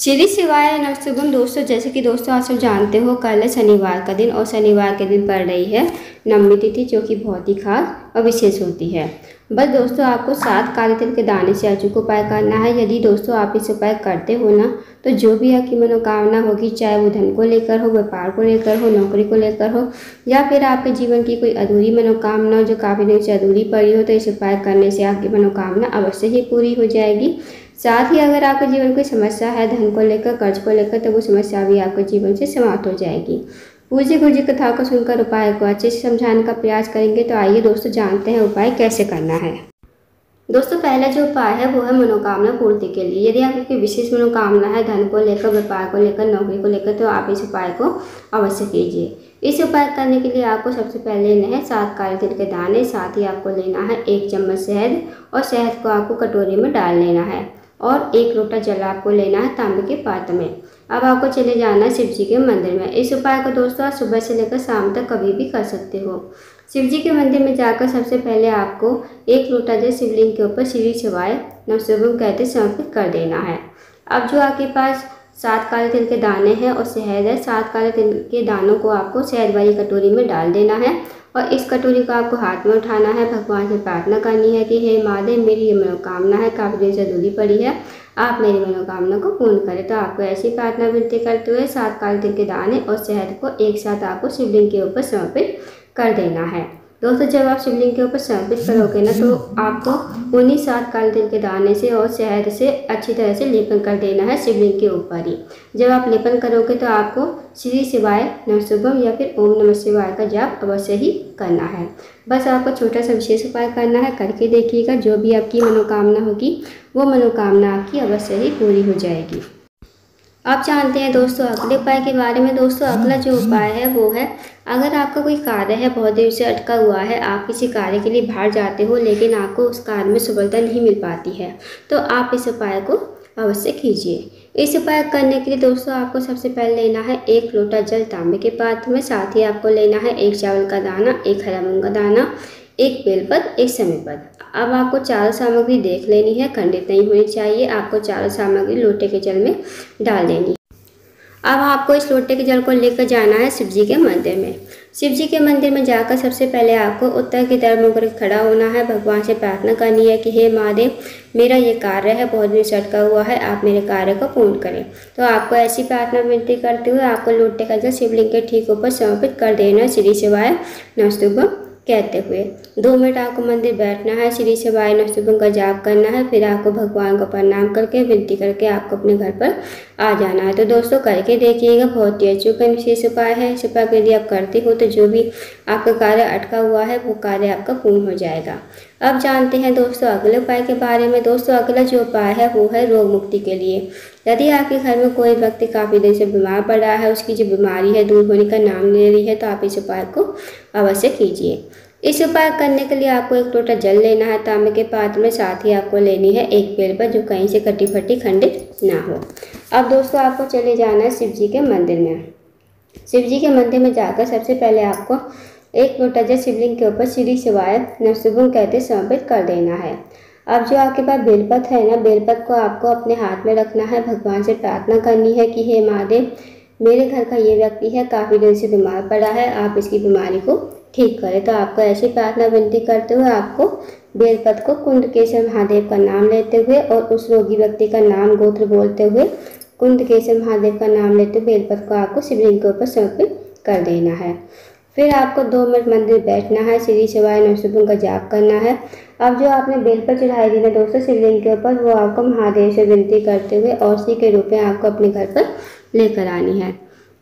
श्री शिवाय नमस्तुभम दोस्तों, जैसे कि दोस्तों आप सब जानते हो कल है शनिवार का दिन और शनिवार के दिन पड़ रही है नवमी तिथि, जो कि बहुत ही खास और विशेष होती है। बस दोस्तों आपको 7 काले तिल के दाने से अचूक उपाय करना है। यदि दोस्तों आप इस उपाय करते हो ना, तो जो भी आपकी मनोकामना होगी, चाहे वो धन को लेकर हो, व्यापार को लेकर हो, नौकरी को लेकर हो, या फिर आपके जीवन की कोई अधूरी मनोकामना हो जो काफ़ी दिन से अधूरी पड़ी हो, तो इस उपाय करने से आपकी मनोकामना अवश्य ही पूरी हो जाएगी। साथ ही अगर आपके जीवन में कोई समस्या है धन को लेकर, कर्ज को लेकर, तो वो समस्या भी आपके जीवन से समाप्त हो जाएगी। पूज्य गुरु जी कथा को सुनकर उपाय को अच्छे से समझाने का प्रयास करेंगे। तो आइए दोस्तों जानते हैं उपाय कैसे करना है। दोस्तों पहला जो उपाय है वो है मनोकामना पूर्ति के लिए। यदि आपकी कोई विशेष मनोकामना है धन को लेकर, व्यापार को लेकर, नौकरी को लेकर, तो आप इस उपाय को अवश्य कीजिए। इस उपाय करने के लिए आपको सबसे पहले लेना है 7 काले तिल के दाने। साथ ही आपको लेना है 1 चम्मच शहद, और शहद को आपको कटोरी में डाल लेना है, और 1 लोटा जल आपको लेना है तांबे के पात्र में। अब आपको चले जाना है शिव जी के मंदिर में। इस उपाय को दोस्तों आप सुबह से लेकर शाम तक कभी भी कर सकते हो। शिव जी के मंदिर में जाकर सबसे पहले आपको 1 लोटा जल शिवलिंग के ऊपर श्री शिवाय नमस्तुभम कहते समर्पित कर देना है। अब जो आपके पास 7 काले तिल के दाने हैं और शहद है, 7 काले तिल के दानों को आपको शहद वाली कटोरी में डाल देना है, और इस कटोरी को आपको हाथ में उठाना है। भगवान से प्रार्थना करनी है कि हे महादेव, मेरी ये मनोकामना है काफ़ी दिन से अधूरी पड़ी है, आप मेरी मनोकामना को पूर्ण करें। तो आपको ऐसी प्रार्थना विनती करते हुए 7 काले तिल के दाने और शहद को एक साथ आपको शिवलिंग के ऊपर समर्पित कर देना है। दोस्तों जब आप शिवलिंग के ऊपर समर्पित करोगे ना, तो आपको उन्हीं 7 काले तिल के दाने से और शहद से अच्छी तरह से लेपन कर देना है शिवलिंग के ऊपर ही। जब आप लेपन करोगे तो आपको श्री शिवाय नमस्तुभम या फिर ओम नमः शिवाय का जाप अवश्य ही करना है। बस आपको छोटा सा विशेष उपाय करना है, करके देखिएगा। जो भी आपकी मनोकामना होगी वो मनोकामना आपकी अवश्य ही पूरी हो जाएगी। आप जानते हैं दोस्तों अगले उपाय के बारे में। दोस्तों अगला जो उपाय है वो है, अगर आपका कोई कार्य है बहुत देर से अटका हुआ है, आप किसी कार्य के लिए बाहर जाते हो लेकिन आपको उस कार्य में सफलता नहीं मिल पाती है, तो आप इस उपाय को अवश्य कीजिए। इस उपाय करने के लिए दोस्तों आपको सबसे पहले लेना है 1 लोटा जल तांबे के पात्र में। साथ ही आपको लेना है 1 चावल का दाना, 1 हरा मूंग का दाना, 1 बेलपत्र, 1 समीपत्र। अब आपको चारों सामग्री देख लेनी है, खंडित नहीं होनी चाहिए। आपको चारों सामग्री लोटे के जल में डाल देनी है। अब आपको इस लोटे के जल को लेकर जाना है शिव जी के मंदिर में। शिव जी के मंदिर में जाकर सबसे पहले आपको उत्तर की तरफ मुड़ कर खड़ा होना है। भगवान से प्रार्थना करनी है कि हे महादेव, मेरा ये कार्य है बहुत दिन से अटका हुआ है, आप मेरे कार्य को पूर्ण करें। तो आपको ऐसी प्रार्थना विनती करते हुए आपको लोटे का जल शिवलिंग के ठीक ऊपर समर्पित कर देना है श्री शिवाय नमस्तुभम कहते हुए। 2 मिनट आपको मंदिर बैठना है, श्री शिवाय नमस्तुभम का जाप करना है, फिर आपको भगवान को प्रणाम करके विनती करके आपको अपने घर पर आ जाना है। तो दोस्तों करके देखिएगा, बहुत ही अचूक विशेष उपाय है। इस उपाय को यदि आप करते हो तो जो भी आपका कार्य अटका हुआ है वो कार्य आपका पूर्ण हो जाएगा। अब जानते हैं दोस्तों अगले उपाय के बारे में। दोस्तों अगला जो उपाय है वो है रोग मुक्ति के लिए। यदि आपके घर में कोई व्यक्ति काफ़ी दिन से बीमार पड़ रहा है, उसकी जो बीमारी है दूर होने का नाम ले रही है, तो आप इस उपाय को अवश्य कीजिए। इस उपाय करने के लिए आपको 1 लोटा जल लेना है तांबे के पात्र में। साथ ही आपको लेनी है 1 बेलपत्र जो कहीं से कटी फटी खंडित ना हो। अब दोस्तों आपको चले जाना है शिव जी के मंदिर में। शिव जी के मंदिर में जाकर सबसे पहले आपको 1 लोटा जल शिवलिंग के ऊपर श्री शिवाय नमस्तुभम कहते समर्पित कर देना है। अब जो आपके पास बेलपत्र है ना, बेलपत्र को आपको अपने हाथ में रखना है। भगवान से प्रार्थना करनी है कि हे महादेव, मेरे घर का ये व्यक्ति है काफ़ी दिन से बीमार पड़ा है, आप इसकी बीमारी को ठीक करें। तो आपको ऐसी प्रार्थना विनती करते हुए आपको बेलपत्र को कुंडकेश्वर महादेव का नाम लेते हुए और उस रोगी व्यक्ति का नाम गोत्र बोलते हुए कुंडकेश्वर महादेव का नाम लेते हुए बेलपत्र को आपको शिवलिंग के ऊपर समर्पित कर देना है। फिर आपको 2 मिनट मंदिर बैठना है, श्री शिवाय नमस्तुभम का जाप करना है। अब जो आपने बेलपत्र चढ़ाई दी ना दोस्तों शिवलिंग के ऊपर, वो आपको महादेव से विनती करते हुए औषधि के रूप में आपको अपने घर पर लेकर आनी है।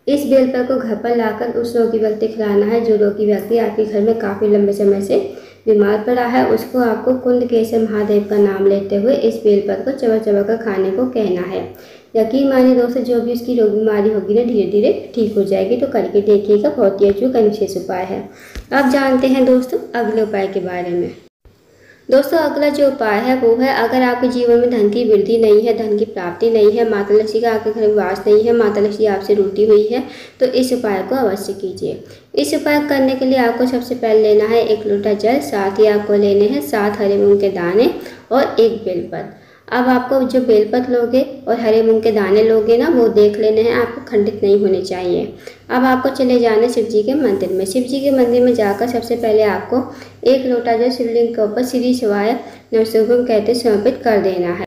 इस बेलपत्र को घर पर लाकर उस रोगी व्यक्ति खिलाना है। जो रोगी व्यक्ति आपके घर में काफ़ी लंबे समय से बीमार पड़ा है, उसको आपको कुंडकेश्वर महादेव का नाम लेते हुए इस बेलपत्र को चबा चबा कर खाने को कहना है। यकीन मानिए दोस्तों जो भी उसकी रोग बीमारी होगी ना धीरे धीरे ठीक हो जाएगी। तो करके देखिएगा, बहुत ही अचूक विशेष उपाय है। अब जानते हैं दोस्तों अगले उपाय के बारे में। दोस्तों अगला जो उपाय है वो है, अगर आपके जीवन में धन की वृद्धि नहीं है, धन की प्राप्ति नहीं है, माता लक्ष्मी का आपके घर में वास नहीं है, माता लक्ष्मी आपसे रूठी हुई है, तो इस उपाय को अवश्य कीजिए। इस उपाय करने के लिए आपको सबसे पहले लेना है 1 लोटा जल। साथ ही आपको लेने हैं 7 हरे मूंग के दाने और 1 बेलपत्र। अब आपको जो बेलपत्र लोगे और हरे मूंग के दाने लोगे ना, वो देख लेने हैं, आपको खंडित नहीं होने चाहिए। अब आपको चले जाना शिव जी के मंदिर में। शिव जी के मंदिर में जाकर सबसे पहले आपको 1 लोटा जो शिवलिंग के ऊपर श्री शिवाय नमस्तुभ्यं कहते समर्पित कर देना है।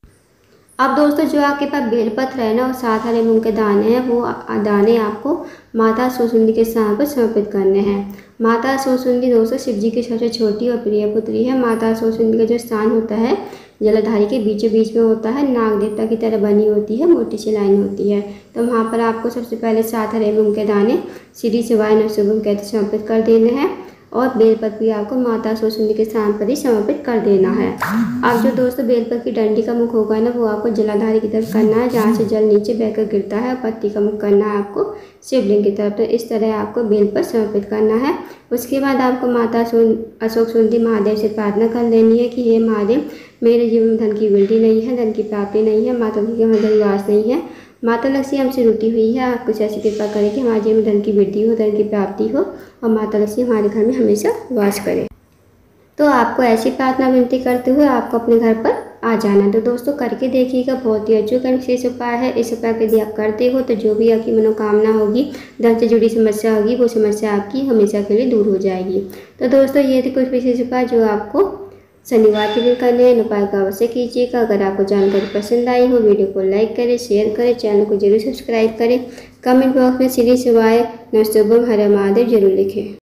अब दोस्तों जो आपके पास बेलपत्र है ना और 7 हरे मूंग के दाने हैं, वो दाने आपको माता सरस्वती के स्थान पर समर्पित करने हैं। माता सरस्वती दोस्तों शिव जी की सबसे छोटी और प्रिय पुत्री है। माता सरस्वती का जो स्थान होता है जलाधारी के बीचों बीच में होता है, नाग देवता की तरह बनी होती है, मोटी सी लाइन होती है। तो वहाँ पर आपको सबसे पहले 7 हरे मूंग के दाने श्री शिवाय नमस्तुभ्यं कहते समर्पित कर देने हैं और बेलपत्र भी आपको माता सरस्वती के स्थान पर ही समर्पित कर देना है। अब जो दोस्तों बेलपत्र की डंडी का मुख होगा ना, वो आपको जलाधारी की तरफ करना है, जहाँ से जल नीचे बहकर गिरता है। पत्ती का मुख करना है आपको शिवलिंग की तरफ। तो इस तरह आपको बेलपत्र समर्पित करना है। उसके बाद आपको माता अशोक सुंदरी महादेव से प्रार्थना कर लेनी है कि हे महादेव, मेरे जीवन में धन की वृद्धि नहीं है, धन की प्राप्ति नहीं है, माता जी के यहाँ धन वास नहीं है, माता लक्ष्मी हमसे रूठी हुई है। आप कुछ ऐसी कृपा करें कि हमारे जीवन में धन की वृद्धि हो, धन की प्राप्ति हो और माता लक्ष्मी हमारे घर में हमेशा वास करे। तो आपको ऐसी प्रार्थना विनती करते हुए आपको अपने घर पर आ जाना। तो दोस्तों करके देखिएगा, बहुत ही अचूक विशेष उपाय है। इस उपाय यदि आप करते हो तो जो भी आपकी मनोकामना होगी, धन से जुड़ी समस्या होगी, वो समस्या आपकी हमेशा के लिए दूर हो जाएगी। तो दोस्तों ये थे कुछ विशेष उपाय जो आपको शनिवार के दिन करने हैं। उपाय का अवश्य कीजिएगा। अगर आपको जानकारी पसंद आई हो, वीडियो को लाइक करें, शेयर करें, चैनल को जरूर सब्सक्राइब करें। कमेंट बॉक्स में श्री शिवाय नमस्तुभ्यं हर महादेव जरूर लिखें।